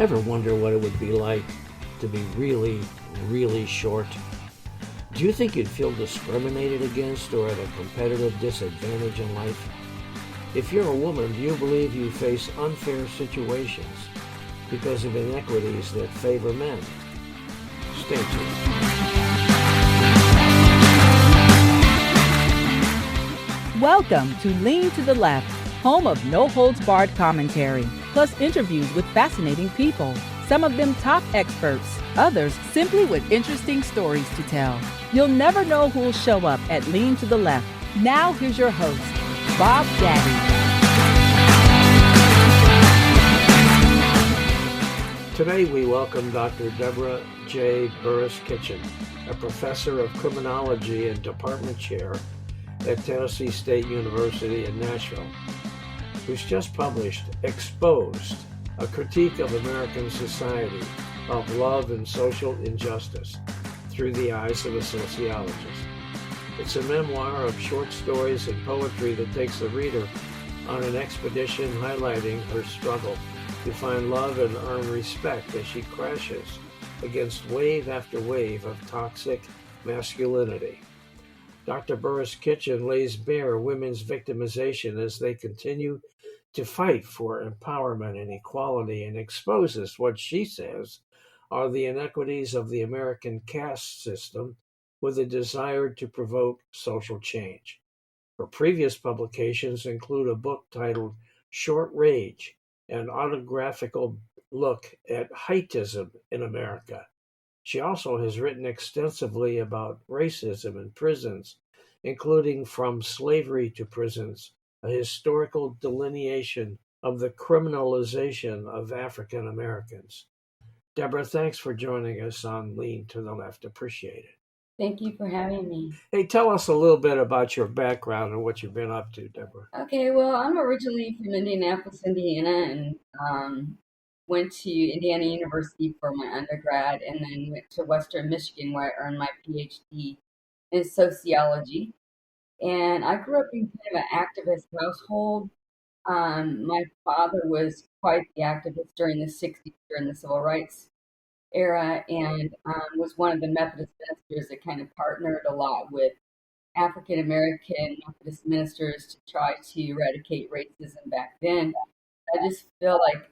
Ever wonder what it would be like to be really, really short? Do you think you'd feel discriminated against or at a competitive disadvantage in life? If you're a woman, do you believe you face unfair situations because of inequities that favor men? Stay tuned. Welcome to Lean to the Left, home of no-holds-barred commentary, plus interviews with fascinating people, some of them top experts, others simply with interesting stories to tell. You'll never know who'll show up at Lean to the Left. Now here's your host, Bob Daddy. Today we welcome Dr. Deborah J. Burris-Kitchen, a professor of criminology and department chair at Tennessee State University in Nashville, who's just published Exposed, a critique of American society, of love and social injustice through the eyes of a sociologist. It's a memoir of short stories and poetry that takes the reader on an expedition highlighting her struggle to find love and earn respect as she crashes against wave after wave of toxic masculinity. Dr. Burris-Kitchen lays bare women's victimization as they continue to fight for empowerment and equality, and exposes what she says are the inequities of the American caste system with a desire to provoke social change. Her previous publications include a book titled Short Rage, an autographical look at heightism in America. She also has written extensively about racism in prisons, including From Slavery to Prisons, a historical delineation of the criminalization of African Americans. Deborah, thanks for joining us on Lean to the Left. Appreciate it. Thank you for having me. Hey, tell us a little bit about your background and what you've been up to, Deborah. Okay, well, I'm originally from Indianapolis, Indiana, and went to Indiana University for my undergrad, and then went to Western Michigan where I earned my PhD in sociology. And I grew up in kind of an activist household. My father was quite the activist during the 60s, during the civil rights era, and was one of the Methodist ministers that kind of partnered a lot with African American Methodist ministers to try to eradicate racism back then. I just feel like,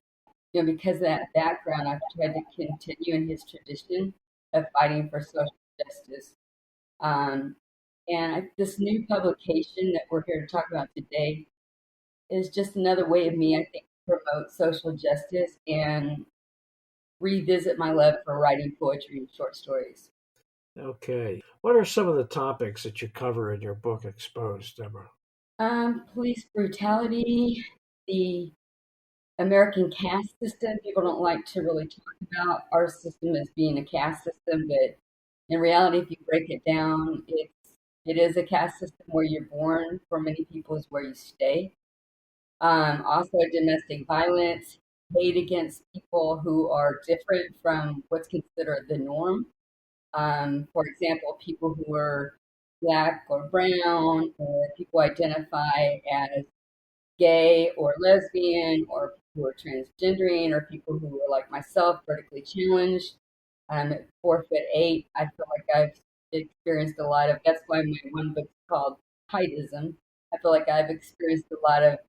because of that background, I've tried to continue in his tradition of fighting for social justice. This new publication that we're here to talk about today is just another way of me, I think, to promote social justice and revisit my love for writing poetry and short stories. Okay. What are some of the topics that you cover in your book, Exposed, Deborah? Police brutality, the American caste system. People don't like to really talk about our system as being a caste system, but in reality, if you break it down, it is a caste system where you're born. For many people, is where you stay. Also, domestic violence, hate against people who are different from what's considered the norm. For example, people who are Black or brown, or people identify as gay or lesbian, or people who are transgendering, or people who are like myself, vertically challenged. I'm at 4'8". I feel like I've experienced a lot of. That's why my one book is called Heightism. I feel like I've experienced a lot of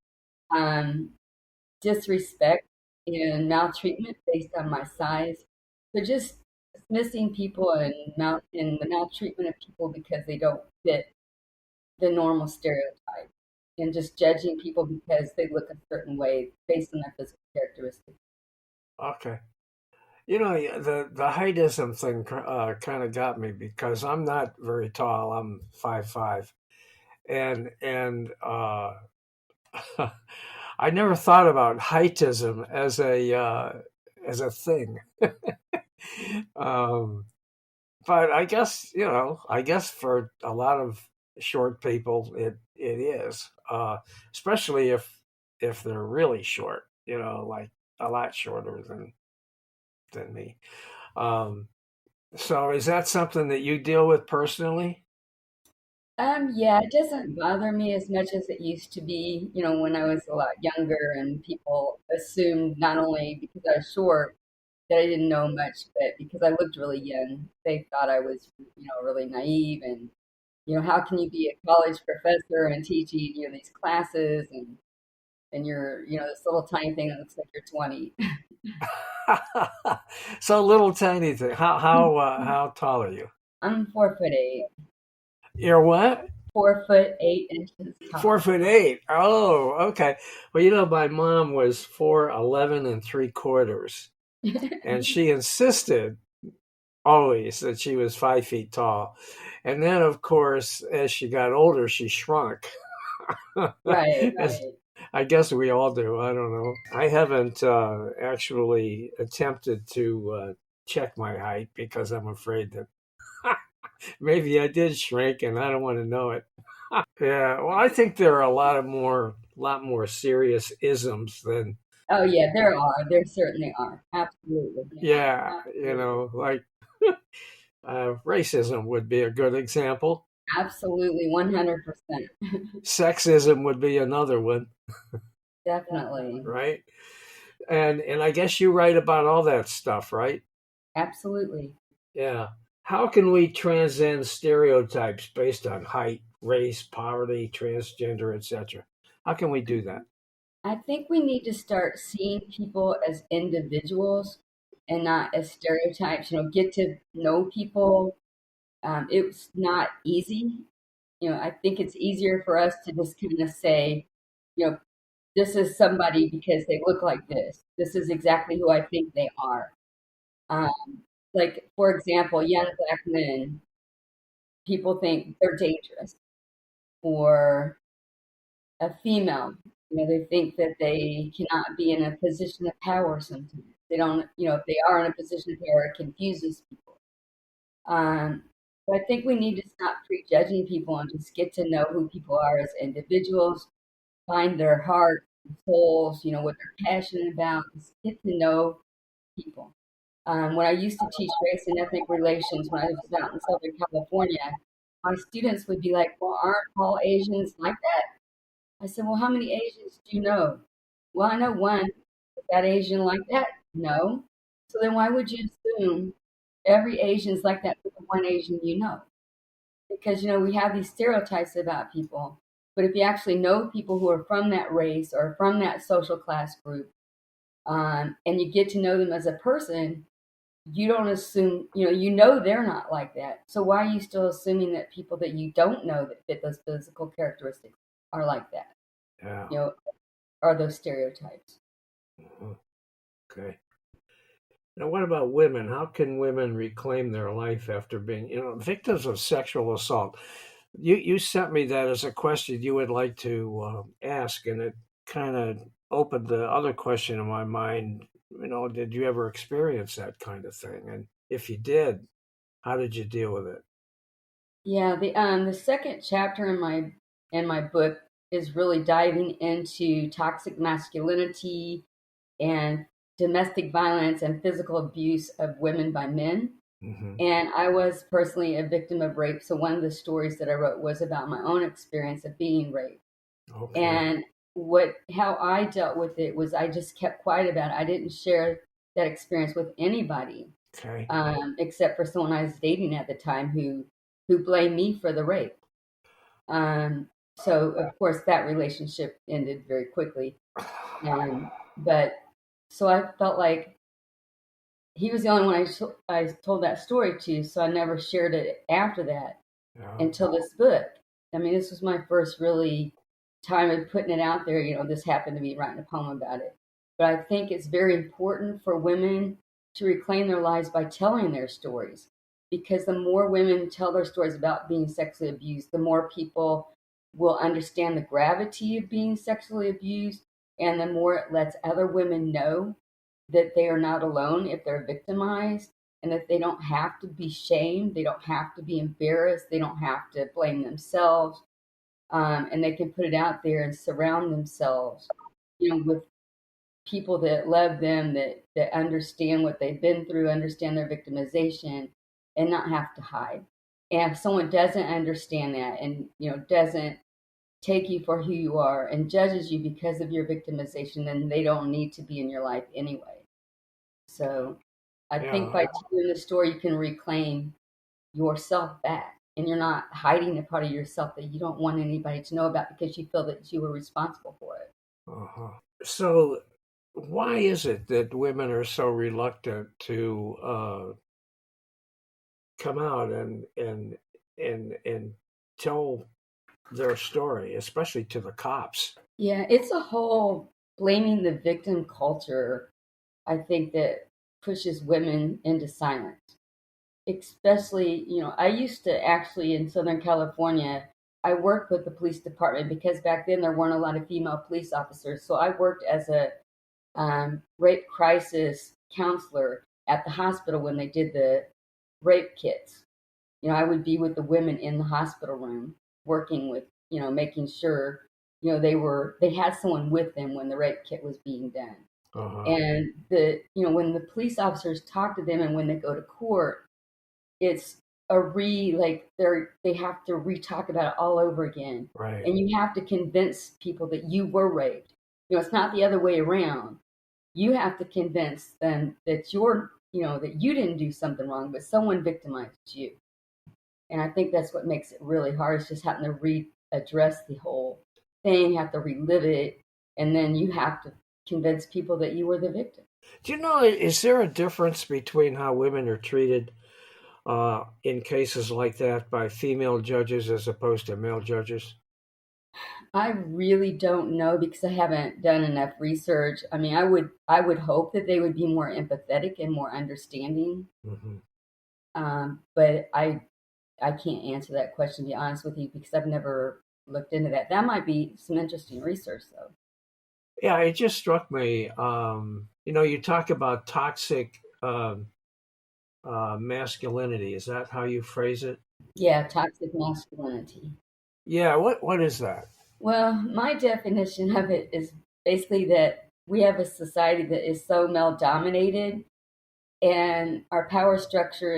disrespect and maltreatment based on my size. So just dismissing people and the maltreatment of people because they don't fit the normal stereotype, and just judging people because they look a certain way based on their physical characteristics. Okay. The heightism thing kind of got me because I'm not very tall. I'm 5'5", and I never thought about heightism as a thing. But I guess for a lot of short people, it is, especially if they're really short, like a lot shorter than me. So is that something that you deal with personally? Yeah, it doesn't bother me as much as it used to be, when I was a lot younger and people assumed not only because I was short, that I didn't know much, but because I looked really young, they thought I was, really naive and, how can you be a college professor and teaching, these classes and you're, this little tiny thing that looks like you're 20. So little tiny thing. How tall are you? I'm 4'8". You're what? 4'8" tall. 4'8". Oh, okay. Well, my mom was 4'11 3/4, and she insisted always that she was 5 feet tall. And then, of course, as she got older, she shrunk. Right, As right. I guess we all do. I don't know. I haven't actually attempted to check my height because I'm afraid that maybe I did shrink and I don't want to know it. Yeah. Well, I think there are lot more serious isms than, Oh yeah, there are. There certainly are. Absolutely. yeah, Absolutely. like racism would be a good example. Absolutely. 100%. Sexism would be another one, Definitely. right? And I guess you write about all that stuff, right? Absolutely. Yeah. How can we transcend stereotypes based on height, race, poverty, transgender, etc.? How can we do that? I think we need to start seeing people as individuals and not as stereotypes. Get to know people. It's not easy. I think it's easier for us to just kind of say, you know, this is somebody because they look like this. This is exactly who I think they are. Um, like, for example, young black men, people think they're dangerous. Or a female, they think that they cannot be in a position of power sometimes. They don't, if they are in a position of power, it confuses people. Um, but I think we need to stop prejudging people and just get to know who people are as individuals, find their heart, souls, what they're passionate about, just get to know people. When I used to teach race and ethnic relations when I was out in Southern California, my students would be like, well, aren't all Asians like that? I said, well, how many Asians do you know? Well, I know one. Is that Asian like that? No. So then why would you assume every Asian's like that with the one Asian you know? Because, we have these stereotypes about people. But if you actually know people who are from that race or from that social class group, and you get to know them as a person, you don't assume, they're not like that. So why are you still assuming that people that you don't know that fit those physical characteristics are like that? Yeah. Are those stereotypes. Okay. Now, what about women? How can women reclaim their life after being, victims of sexual assault? You sent me that as a question you would like to ask, and it kind of opened the other question in my mind. Did you ever experience that kind of thing? And if you did, how did you deal with it? Yeah, the second chapter in my book is really diving into toxic masculinity and domestic violence and physical abuse of women by men. Mm-hmm. And I was personally a victim of rape. So one of the stories that I wrote was about my own experience of being raped. Okay. And how I dealt with it was I just kept quiet about it. I didn't share that experience with anybody, Okay. except for someone I was dating at the time who blamed me for the rape. So of course that relationship ended very quickly. But so I felt like he was the only one I told that story to, so I never shared it after that Yeah. until this book. I mean, this was my first really time of putting it out there. This happened to me writing a poem about it. But I think it's very important for women to reclaim their lives by telling their stories. Because the more women tell their stories about being sexually abused, the more people will understand the gravity of being sexually abused, and the more it lets other women know that they are not alone if they're victimized, and that they don't have to be shamed, they don't have to be embarrassed, they don't have to blame themselves, and they can put it out there and surround themselves, with people that love them, that understand what they've been through, understand their victimization, and not have to hide. And if someone doesn't understand that and doesn't take you for who you are and judges you because of your victimization, then they don't need to be in your life anyway. So I think Yeah. by telling the story, you can reclaim yourself back. And you're not hiding a part of yourself that you don't want anybody to know about because you feel that you were responsible for it. Uh-huh. So, why is it that women are so reluctant to come out and tell their story, especially to the cops? Yeah, it's a whole blaming the victim culture, I think, that pushes women into silence. Especially, I used to actually in Southern California, I worked with the police department because back then there weren't a lot of female police officers. So I worked as a rape crisis counselor at the hospital when they did the rape kits. I would be with the women in the hospital room working with, making sure, they had someone with them when the rape kit was being done. Uh-huh. And when the police officers talk to them and when they go to court, it's they have to re-talk about it all over again. Right. And you have to convince people that you were raped. It's not the other way around. You have to convince them that that you didn't do something wrong, but someone victimized you. And I think that's what makes it really hard. Is just having to readdress the whole thing, have to relive it, and then you have to convince people that you were the victim. Do you know, is there a difference between how women are treated in cases like that by female judges as opposed to male judges? I really don't know because I haven't done enough research. I mean, I would hope that they would be more empathetic and more understanding. Mm-hmm. But I can't answer that question, to be honest with you, because I've never looked into that. That might be some interesting research, though. Yeah, it just struck me. You talk about toxic masculinity. Is that how you phrase it? Yeah, toxic masculinity. Yeah. What is that? Well, my definition of it is basically that we have a society that is so male dominated, and our power structure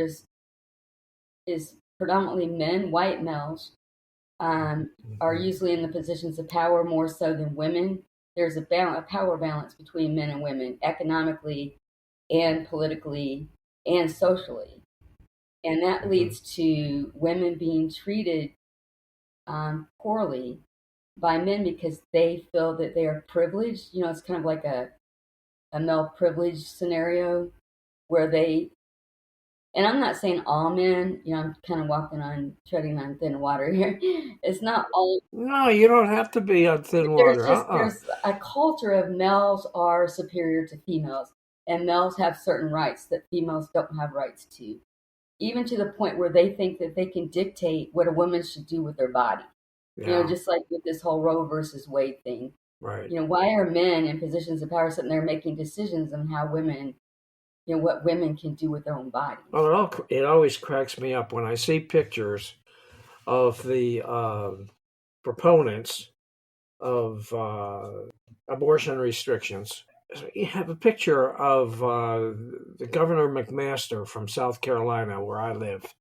is predominantly men, white males, are Mm-hmm. usually in the positions of power more so than women. There's a power balance between men and women, economically and politically and socially. And that Mm-hmm. leads to women being treated poorly by men because they feel that they are privileged. It's kind of like a male privilege scenario where and I'm not saying all men, I'm kind of treading on thin water here. It's not all, No, you don't have to be on but thin water. Uh-uh. there's a culture of males are superior to females, and males have certain rights that females don't have rights to, even to the point where they think that they can dictate what a woman should do with their body. Yeah. Just like with this whole Roe versus Wade thing. Right. Why are men in positions of power sitting there making decisions on how women, what women can do with their own bodies? Well, it always cracks me up when I see pictures of the proponents of abortion restrictions. You have a picture of the Governor McMaster from South Carolina, where I live,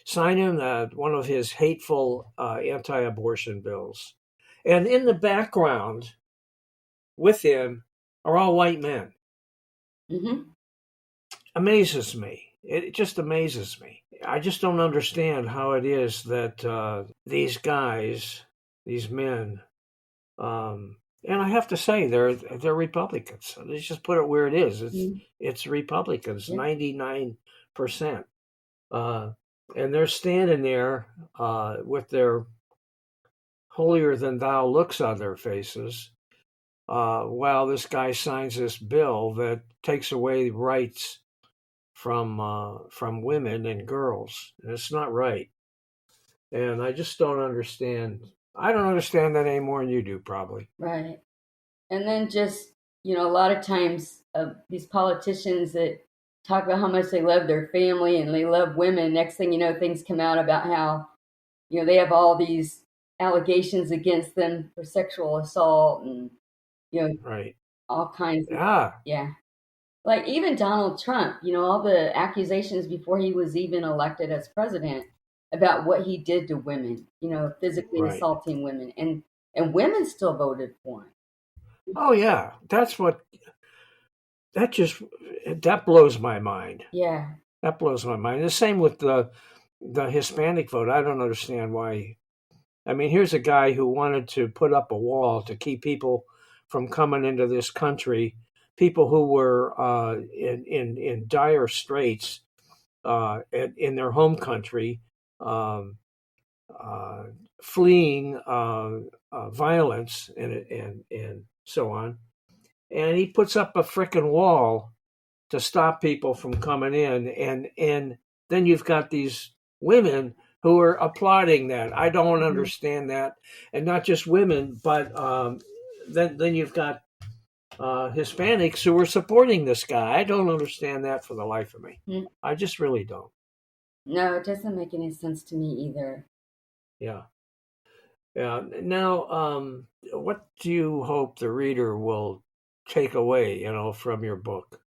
signing one of his hateful anti-abortion bills. And in the background with him are all white men. Mm-hmm. Amazes me. It just amazes me. I just don't understand how it is that these guys, these men, and I have to say they're Republicans. Let's just put it where it is. It's Republicans, 99%, and they're standing there with their holier than thou looks on their faces, while this guy signs this bill that takes away rights from women and girls. And it's not right. And I just don't understand. I don't understand that any more than you do, probably. Right. And then just, a lot of times these politicians that talk about how much they love their family and they love women, next thing you know, things come out about how, they have all these allegations against them for sexual assault and, Right. all kinds of, Yeah. yeah. Like even Donald Trump, all the accusations before he was even elected as president about what he did to women, physically Right. assaulting women, and women still voted for him. Oh yeah, that blows my mind. Yeah. That blows my mind. The same with the Hispanic vote. I don't understand why. I mean, here's a guy who wanted to put up a wall to keep people from coming into this country, people who were in dire straits in their home country, um, uh, fleeing violence and so on. And he puts up a frickin' wall to stop people from coming in, and then you've got these women who are applauding that. I don't understand that, and not just women, but then you've got Hispanics who are supporting this guy. I don't understand that for the life of me. Mm. I just really don't. No, it doesn't make any sense to me either. Yeah. Yeah. Now, what do you hope the reader will take away, from your book?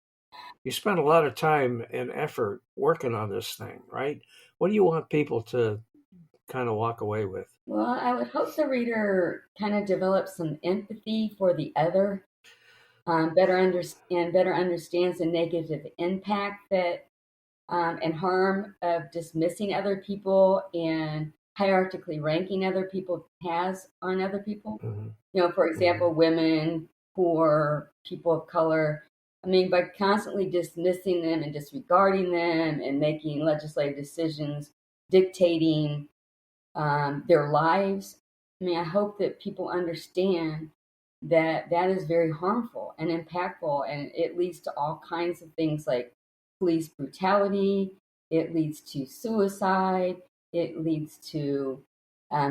You spent a lot of time and effort working on this thing, right? What do you want people to kind of walk away with? Well, I would hope the reader kind of develops some empathy for the other, better understands the negative impact that and harm of dismissing other people and hierarchically ranking other people has on other people. Mm-hmm. For example, women, poor, people of color. I mean, by constantly dismissing them and disregarding them and making legislative decisions, dictating their lives. I mean, I hope that people understand that that is very harmful and impactful, and it leads to all kinds of things like police brutality. It leads to suicide. It leads to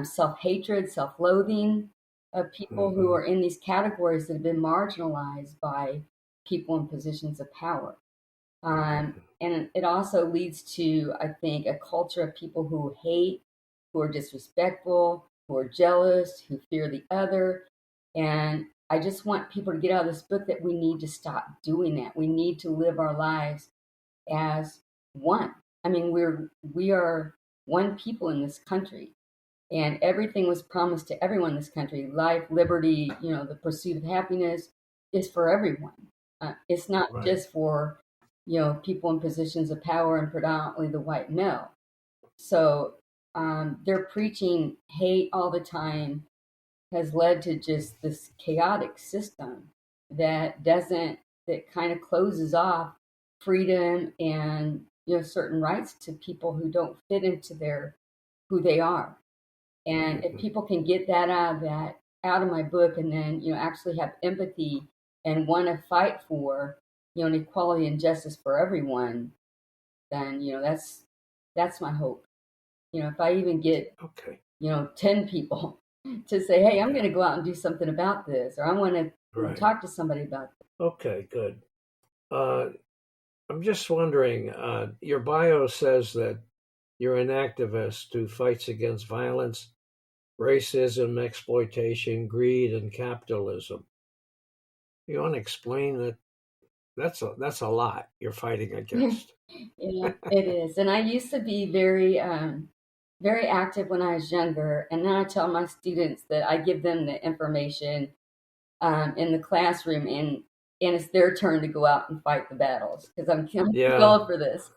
self-hatred, self-loathing of people who are in these categories that have been marginalized by people in positions of power. And it also leads to, I think, a culture of people who hate, who are disrespectful, who are jealous, who fear the other. And I just want people to get out of this book that we need to stop doing that. We need to live our lives as one. I mean, we are one people in this country, and everything was promised to everyone in this country. Life, liberty, the pursuit of happiness is for everyone. It's not Right. just for, people in positions of power and predominantly the white male. So they're preaching hate all the time has led to just this chaotic system that kind of closes off freedom and certain rights to people who don't fit into who they are. And if people can get that out of my book, and then actually have empathy and want to fight for equality and justice for everyone, then that's my hope. If I even get 10 people to say, hey, I'm going to go out and do something about this, or I want to talk to somebody about this. Okay, good. I'm just wondering, your bio says that you're an activist who fights against violence, racism, exploitation, greed, and capitalism. You want to explain that? That's a lot you're fighting against. Yeah, it is. And I used to be very, very active when I was younger. And now I tell my students that I give them the information in the classroom, and it's their turn to go out and fight the battles because I'm too old for this.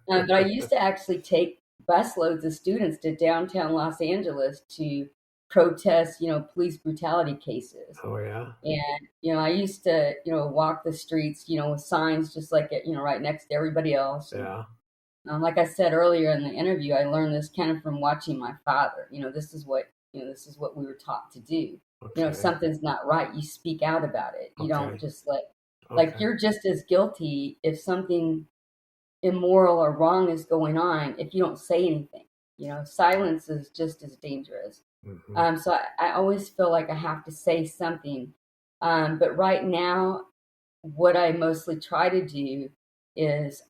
But I used to actually take busloads of students to downtown Los Angeles to protest, police brutality cases. Oh, yeah. And, I used to, walk the streets, with signs just like it, right next to everybody else. Yeah. Like I said earlier in the interview, I learned this kind of from watching my father. This is what we were taught to do. Okay. If something's not right, you speak out about it. You don't just like you're just as guilty if something immoral or wrong is going on if you don't say anything. Silence is just as dangerous. Mm-hmm. So I always feel like I have to say something. But right now, what I mostly try to do is,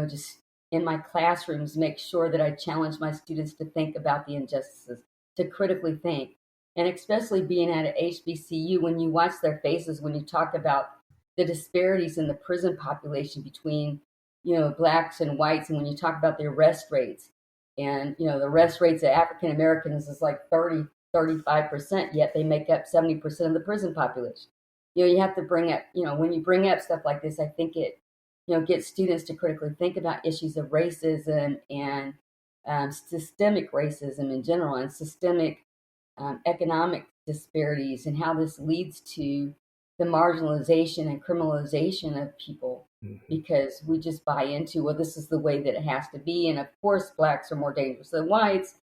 just in my classrooms, make sure that I challenge my students to think about the injustices, to critically think. And especially being at an HBCU, when you watch their faces, when you talk about the disparities in the prison population between, blacks and whites, and when you talk about the arrest rates, and, the arrest rates of African Americans is like 35%, yet they make up 70% of the prison population. you have to bring up, when you bring up stuff like this, I think it, gets students to critically think about issues of racism and systemic racism in general and systemic economic disparities and how this leads to the marginalization and criminalization of people because we just buy into, well, this is the way that it has to be. And of course, blacks are more dangerous than whites.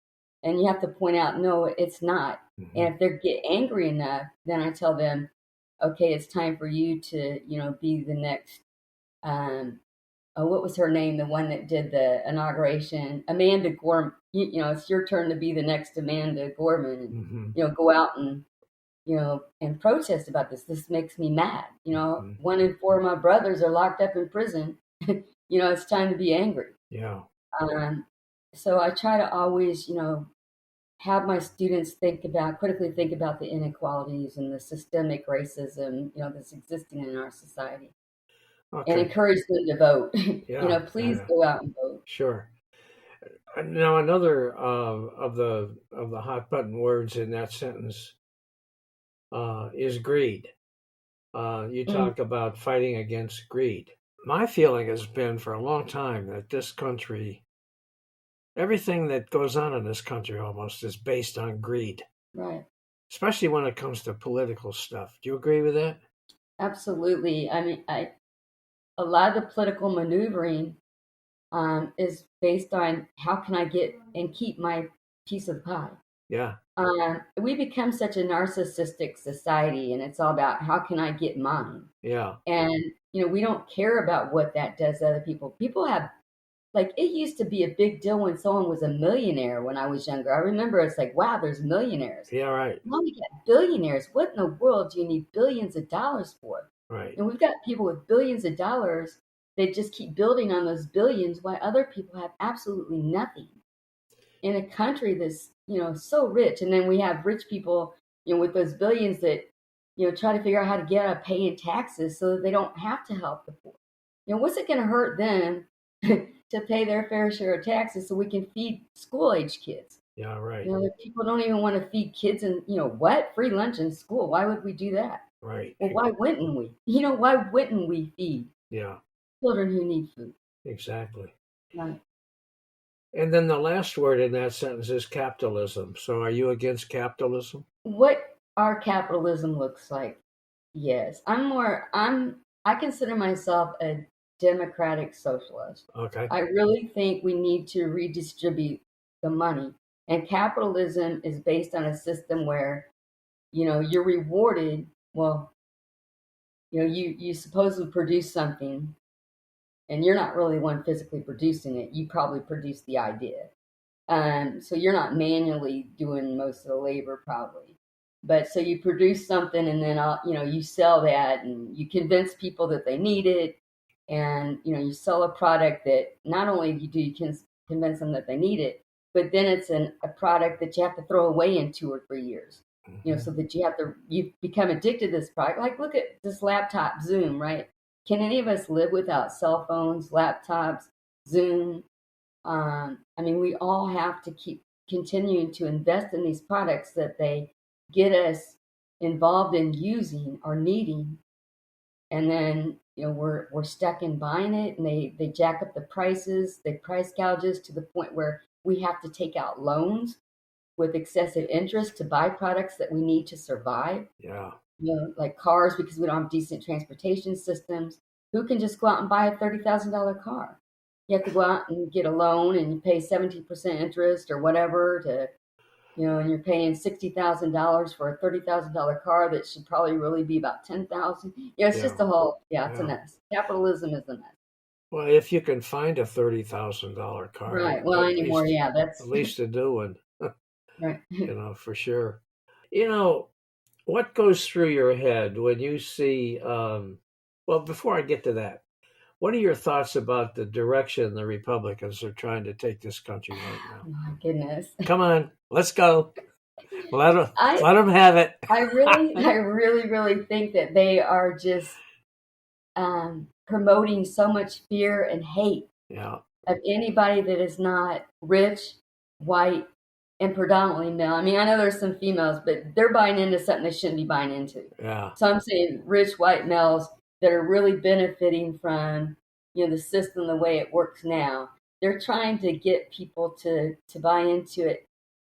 And you have to point out, no, it's not. And if they get angry enough, then I tell them, okay, it's time for you to, be the next, what was her name? The one that did the inauguration, Amanda Gorman. It's your turn to be the next Amanda Gorman, and go out and and protest about this. This makes me mad. 1 in 4 of my brothers are locked up in prison. It's time to be angry. Yeah. So I try to always, have my students critically think about the inequalities and the systemic racism, that's existing in our society. Okay. And encourage them to vote. Yeah, Please go out and vote. Sure. Now, another of the hot button words in that sentence is greed. You talk about fighting against greed. My feeling has been for a long time that this country, everything that goes on in this country almost is based on greed. Right. Especially when it comes to political stuff. Do you agree with that? Absolutely. I mean, a lot of the political maneuvering is based on how can I get and keep my piece of the pie. Yeah. We become such a narcissistic society, and it's all about how can I get mine. Yeah. And we don't care about what that does to other people. People have, like, it used to be a big deal when someone was a millionaire when I was younger. I remember it's like, wow, there's millionaires. Yeah, right. Now we got billionaires. What in the world do you need billions of dollars for? Right. And we've got people with billions of dollars that just keep building on those billions while other people have absolutely nothing in a country that's, so rich. And then we have rich people, with those billions that, try to figure out how to get out of paying taxes so that they don't have to help the poor. What's it going to hurt them to pay their fair share of taxes so we can feed school-age kids? Yeah, right. People don't even want to feed kids and, free lunch in school. Why would we do that? Right. Well, why wouldn't we? Why wouldn't we feed children who need food? Exactly. Right. And then the last word in that sentence is capitalism. So are you against capitalism? What our capitalism looks like? Yes. I consider myself a democratic socialist. Okay. I really think we need to redistribute the money. And capitalism is based on a system where, you're rewarded. Well, you supposedly produce something and you're not really the one physically producing it. You probably produce the idea. So you're not manually doing most of the labor probably. But so you produce something and then, you sell that and you convince people that they need it. And, you sell a product that not only do you convince them that they need it, but then it's a product that you have to throw away in 2 or 3 years. So that you become addicted to this product. Like, look at this laptop, Zoom, right? Can any of us live without cell phones, laptops, Zoom? We all have to keep continuing to invest in these products that they get us involved in using or needing. And then, we're stuck in buying it and they jack up the prices, they price gouge us to the point where we have to take out loans with excessive interest to buy products that we need to survive. Yeah. Like cars, because we don't have decent transportation systems. Who can just go out and buy a $30,000 car? You have to go out and get a loan and you pay 17% interest or whatever to, and you're paying $60,000 for a $30,000 car that should probably really be about $10,000. It's just a whole, it's a mess. Capitalism is a mess. Well, if you can find a $30,000 car. Right. Well, anymore, that's at least a new one. Right. For sure. What goes through your head when you see, well, before I get to that, what are your thoughts about the direction the Republicans are trying to take this country right now? Oh, my goodness. Come on, let's go. Let them have it. I really think that they are just promoting so much fear and hate of anybody that is not rich, white, and predominantly male. I mean, I know there's some females, but they're buying into something they shouldn't be buying into. Yeah. So I'm saying rich white males that are really benefiting from, the system the way it works now. They're trying to get people to buy into it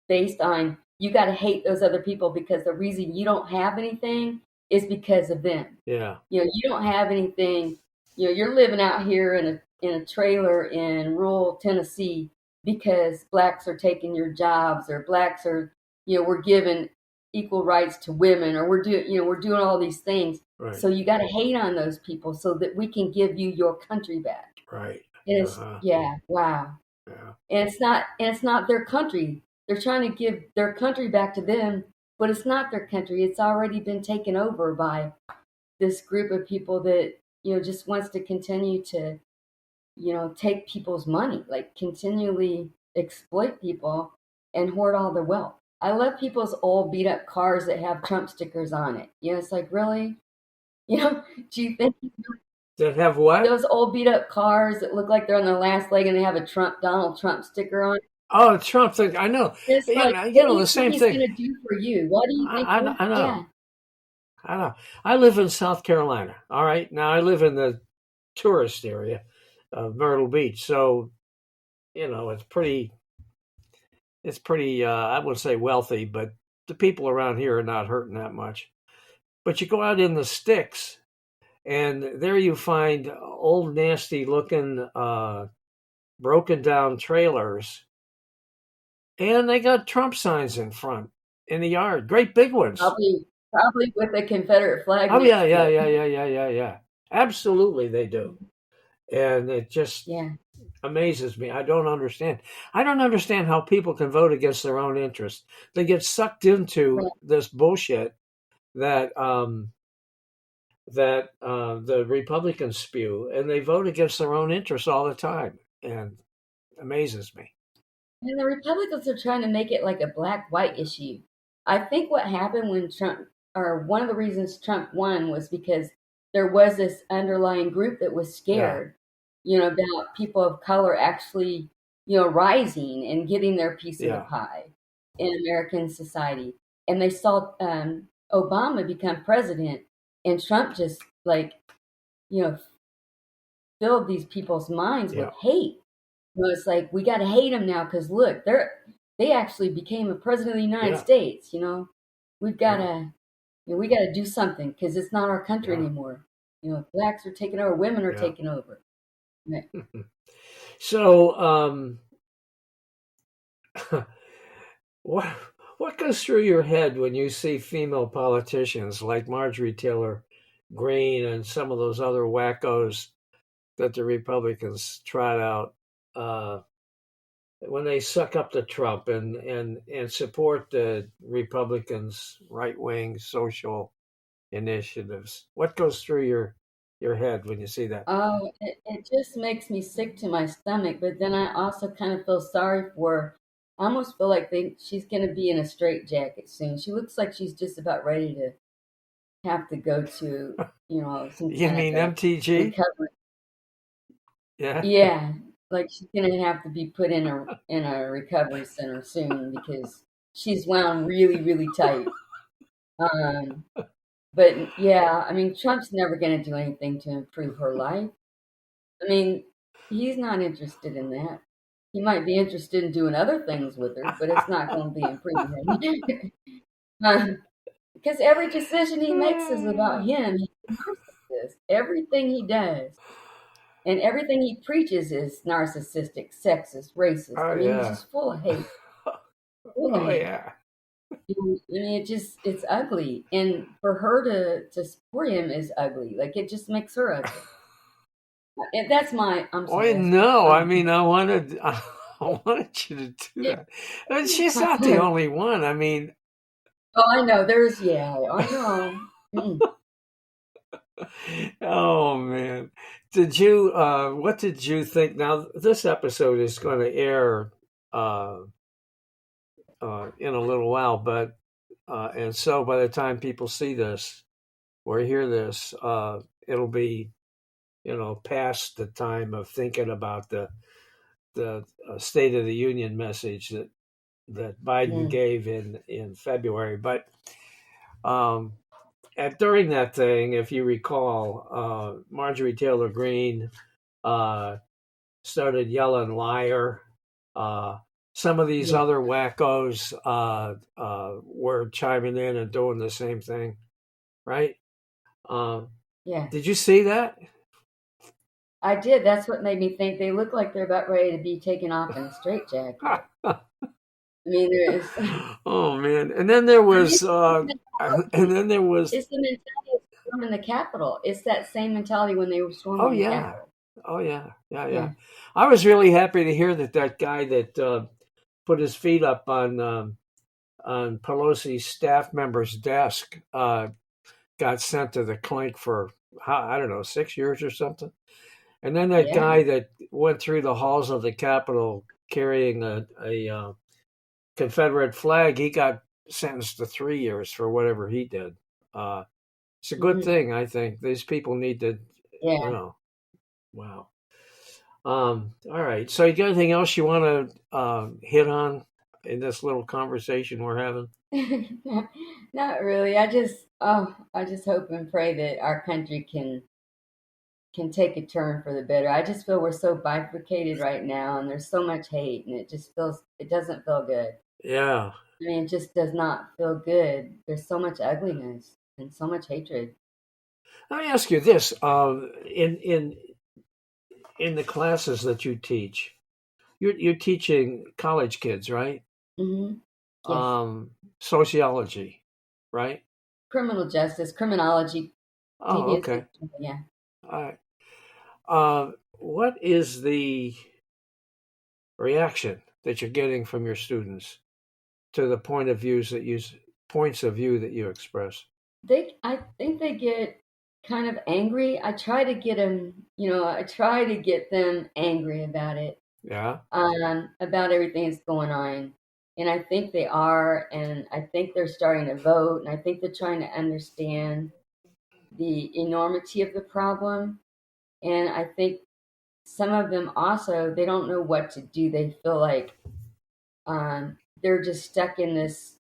based on you got to hate those other people because the reason you don't have anything is because of them. Yeah. You don't have anything. You're living out here in a trailer in rural Tennessee because blacks are taking your jobs, or blacks are, we're giving equal rights to women, or we're doing all these things. Right. So you got to hate on those people so that we can give you your country back. Right. And it's wow. Yeah. And it's not their country. They're trying to give their country back to them, but it's not their country. It's already been taken over by this group of people that, just wants to continue to, take people's money, like continually exploit people and hoard all their wealth. I love people's old beat up cars that have Trump stickers on it. It's like, really? Do you think that have what? Those old beat up cars that look like they're on their last leg and they have a Donald Trump sticker on it? Oh, Trump thing. I know. It's yeah, like, the same he's thing. Going to do for you? What do you think? I know. Yeah. I know. I live in South Carolina. All right. Now I live in the tourist area of Myrtle Beach. So, it's pretty, I wouldn't say wealthy, but the people around here are not hurting that much. But you go out in the sticks and there you find old, nasty looking, broken down trailers. And they got Trump signs in front in the yard. Great big ones. Probably with a Confederate flag. Oh, yeah. Absolutely, they do. And it just amazes me. I don't understand. I don't understand how people can vote against their own interests. They get sucked into this bullshit that the Republicans spew, and they vote against their own interests all the time. And it amazes me. And the Republicans are trying to make it like a black-white issue. I think what happened when Trump, or one of the reasons Trump won, was because there was this underlying group that was scared, about people of color actually, rising and getting their piece of the pie in American society. And they saw Obama become president, and Trump just filled these people's minds with hate. It's like, we got to hate them now because look, they actually became a president of the United States. We've got to, we got to do something because it's not our country anymore. Blacks are taking over, women are taking over. Yeah. So, what goes through your head when you see female politicians like Marjorie Taylor Greene and some of those other wackos that the Republicans trot out? When they suck up to Trump and support the Republicans' right-wing social initiatives, what goes through your head when you see that? Oh, it just makes me sick to my stomach. But then I also kind of feel sorry for her. I almost feel like she's going to be in a straitjacket soon. She looks like she's just about ready to have to go to, some you mean MTG? Recovery. Yeah. Yeah. Like she's gonna have to be put in a recovery center soon because she's wound really, really tight. But yeah, I mean, Trump's never gonna do anything to improve her life. I mean, he's not interested in that. He might be interested in doing other things with her, but it's not going to be improving him. Because every decision he makes is about him. He's a narcissist. Everything he does. And everything he preaches is narcissistic, sexist, racist. Oh, I mean, he's just full of hate. Yeah. I mean, it's ugly. And for her to support him is ugly. Like, it just makes her ugly. And that's I'm sorry. No, I mean, I wanted you to do that. I mean, she's not the only one. I mean. Oh, I know. I know. Oh man, what did you think? Now this episode is going to air in a little while, but and so by the time people see this or hear this, it'll be past the time of thinking about the State of the Union message that that Biden Mm. gave in February. But um, during that thing, if you recall, Marjorie Taylor Greene started yelling "liar." Some of these Yeah. other wackos were chiming in and doing the same thing, right? Um, Yeah. did you see that? I did. That's what made me think they look like they're about ready to be taken off in a straitjacket. I mean, there is. Oh man! And then there I mean, was, and then there was. it's the mentality of storming the Capitol. It's that same mentality when they were Oh storming the yeah, Capitol. oh yeah, yeah, Yeah. yeah. I was really happy to hear that guy that put his feet up on Pelosi's staff member's desk got sent to the clink for I don't know 6 years or something. And then that Yeah. guy that went through the halls of the Capitol carrying a Confederate flag, he got sentenced to 3 years for whatever he did. It's a good Hmm. thing, I think. These people need to, you Yeah. know, wow. All right. So, you got anything else you want to hit on in this little conversation we're having? Not really. I just hope and pray that our country can take a turn for the better. I just feel we're so bifurcated right now, and there's so much hate, and it doesn't feel good. Yeah. I mean, it just does not feel good. There's so much ugliness and so much hatred. Let me ask you this: in the classes that you teach, you're teaching college kids, right? Hmm. Yes. Sociology, right? Criminal justice, criminology, Oh, deviance. okay. Yeah. All right. What is the reaction that you're getting from your students to the points of view that you express? I think they get kind of angry. I try to get them angry about it, Yeah. about everything that's going on. And I think they are, and I think they're starting to vote, and I think they're trying to understand the enormity of the problem. And I think some of them also, they don't know what to do. They feel like they're just stuck in this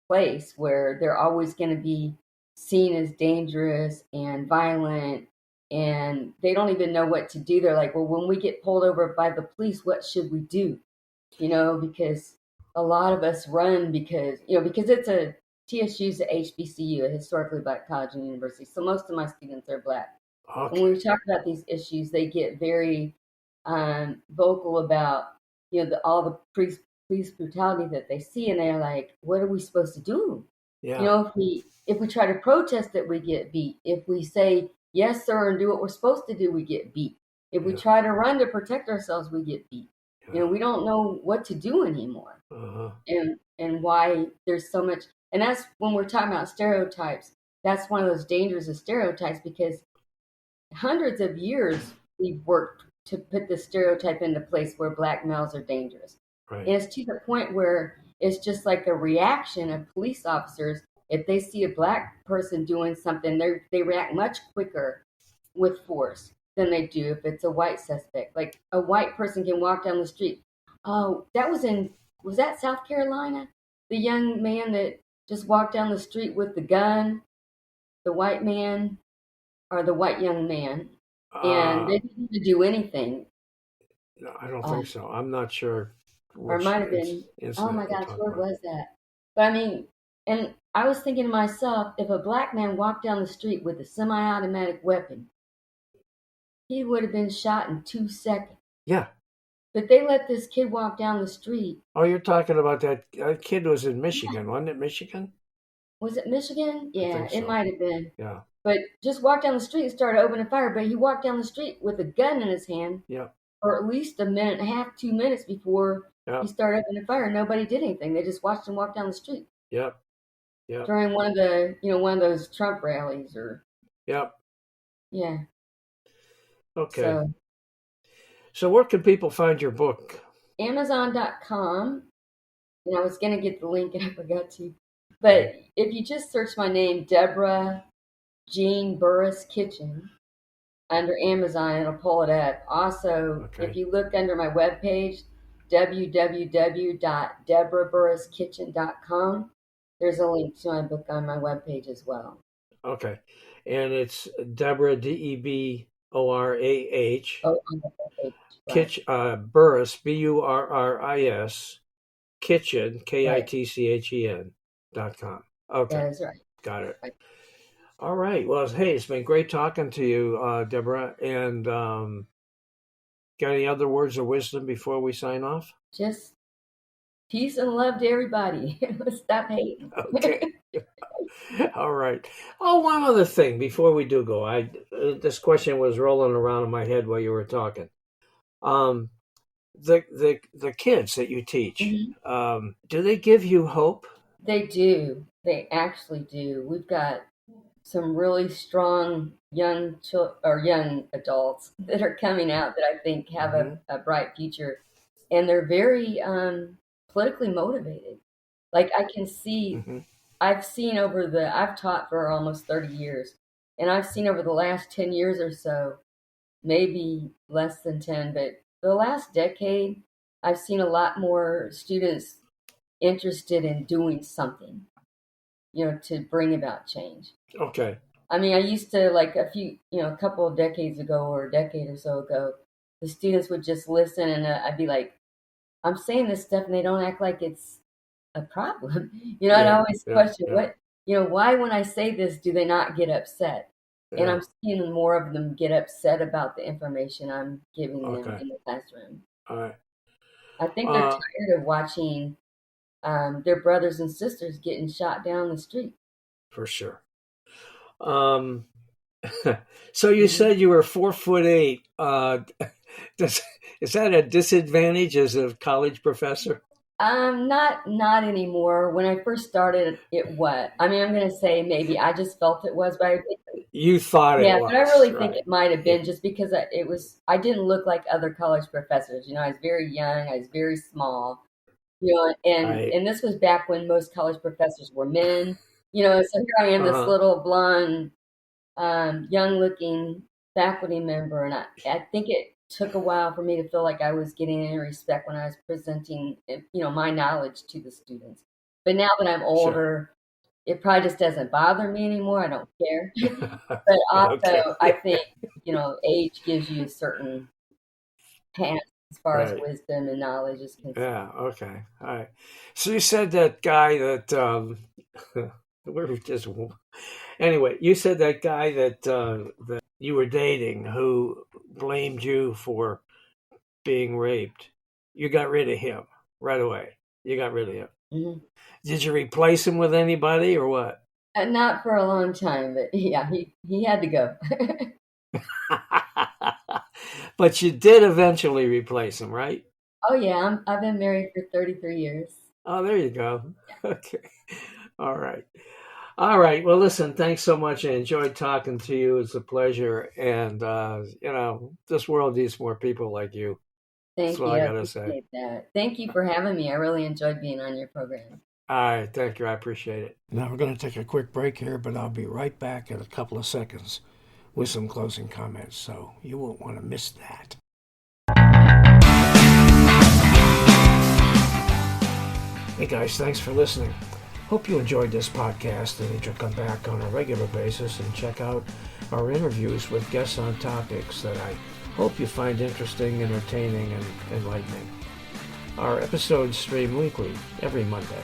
place where they're always going to be seen as dangerous and violent, and they don't even know what to do. They're like, well, when we get pulled over by the police, what should we do? Because a lot of us run because it's a TSU's a HBCU, a historically black college and university. So most of my students are black. When Okay. we talk about these issues, they get very vocal about all the police brutality that they see, and they're like, "What are we supposed to do? Yeah. If we try to protest it, we get beat. If we say yes, sir, and do what we're supposed to do, we get beat. If we Yeah. try to run to protect ourselves, we get beat. Yeah. We don't know what to do anymore, Uh-huh. and why there's so much. And that's when we're talking about stereotypes. That's one of those dangers of stereotypes because hundreds of years we've worked to put this stereotype into place where black males are dangerous. Right. And it's to the point where it's just like a reaction of police officers. If they see a black person doing something, they react much quicker with force than they do if it's a white suspect. Like a white person can walk down the street. Oh, was that South Carolina? The young man that just walked down the street with the gun, the white man, or the white young man, and Uh, they didn't even do anything. no, I don't think Um, so. I'm not sure or it which might have been, oh incident my you're gosh, talking where about. was that? But I mean, and I was thinking to myself, if a black man walked down the street with a semi-automatic weapon, he would have been shot in 2 seconds. Yeah. But they let this kid walk down the street. Oh, you're talking about that kid was in Michigan, wasn't it? Michigan? Was it Michigan? I Yeah, think it so. might have been. Yeah. But just walked down the street and started opening fire. But he walked down the street with a gun in his hand Yep. for at least a minute and a half, 2 minutes before he Yep. started opening fire. Nobody did anything. They just watched him walk down the street Yep. Yep. during one of those Trump rallies or Yep. yeah. Okay. So So where can people find your book? Amazon.com. And I was gonna get the link and I forgot to. But if you just search my name, Deborah Jean Burris Kitchen, under Amazon, it'll pull it up. Also, if Okay. you look under my webpage, www.deborahburriskitchen.com. There's a link to my book on my webpage as well. Okay. And it's Deborah, Deborah, Oh, on the webpage, right. Burris, Burris, Kitchen, Right. KITCHEN.com. Okay. That is right. Got it. Right. All right. Well, hey, it's been great talking to you, Deborah. And got any other words of wisdom before we sign off? Just peace and love to everybody. Stop hating. Okay. All right. Oh, one other thing before we do go. This question was rolling around in my head while you were talking. The kids that you teach, Mm-hmm. do they give you hope? They do. They actually do. We've got some really strong young adults that are coming out that I think have a bright future, and they're very politically motivated. Like I can see, I've taught for almost 30 years, and I've seen over the last 10 years or so, maybe less than 10, but the last decade, I've seen a lot more students interested in doing something, to bring about change. Okay. I mean, I used to, like a couple of decades ago or a decade or so ago, the students would just listen and I'd be like, I'm saying this stuff and they don't act like it's a problem. I'd always question why when I say this, do they not get upset? Yeah. And I'm seeing more of them get upset about the information I'm giving them in the classroom. All right. I think they're tired of watching their brothers and sisters getting shot down the street. For sure. So you said you were 4'8". Is that a disadvantage as a college professor? Not anymore. When I first started, it was. I mean, I'm going to say maybe I just felt it was, but you thought it was. Yeah, but I really think it might have been just because I didn't look like other college professors. I was very young. I was very small. And this was back when most college professors were men. So here I am, this little blonde, young-looking faculty member, and I think it took a while for me to feel like I was getting any respect when I was presenting, my knowledge to the students. But now that I'm older, it probably just doesn't bother me anymore. I don't care. But also, I think, age gives you a certain path as far as wisdom and knowledge is concerned. Yeah, okay. All right. So you said that guy that anyway, you said that guy that you were dating who blamed you for being raped. You got rid of him right away. You got rid of him. Mm-hmm. Did you replace him with anybody or what? Not for a long time, but yeah, he had to go. But you did eventually replace him, right? Oh yeah, I've been married for 33 years. Oh, there you go. Okay. All right. Well, listen, thanks so much. I enjoyed talking to you. It's a pleasure. And, this world needs more people like you. Thank you. That's what I got to say. That. Thank you for having me. I really enjoyed being on your program. All right. Thank you. I appreciate it. Now we're going to take a quick break here, but I'll be right back in a couple of seconds with some closing comments. So you won't want to miss that. Hey guys, thanks for listening. Hope you enjoyed this podcast and that you'll come back on a regular basis and check out our interviews with guests on topics that I hope you find interesting, entertaining, and enlightening. Our episodes stream weekly, every Monday.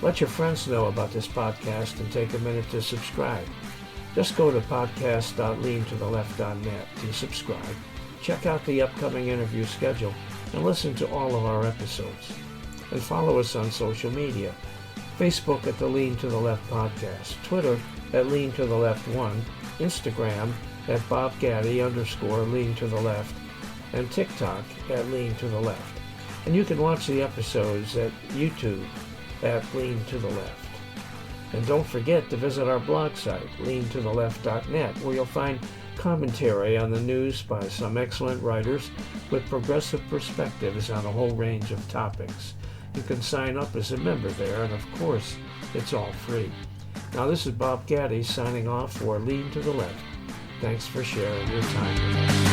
Let your friends know about this podcast and take a minute to subscribe. Just go to podcast.leantotheleft.net to subscribe, check out the upcoming interview schedule, and listen to all of our episodes. And follow us on social media. Facebook at the Lean to the Left Podcast, Twitter at Lean to the Left 1, Instagram at BobGaddy_Lean to the Left, and TikTok at Lean to the Left. And you can watch the episodes at YouTube at Lean to the Left. And don't forget to visit our blog site, leantotheleft.net, where you'll find commentary on the news by some excellent writers with progressive perspectives on a whole range of topics. You can sign up as a member there, and of course, it's all free. Now, this is Bob Gaddy signing off for Lean to the Left. Thanks for sharing your time with us.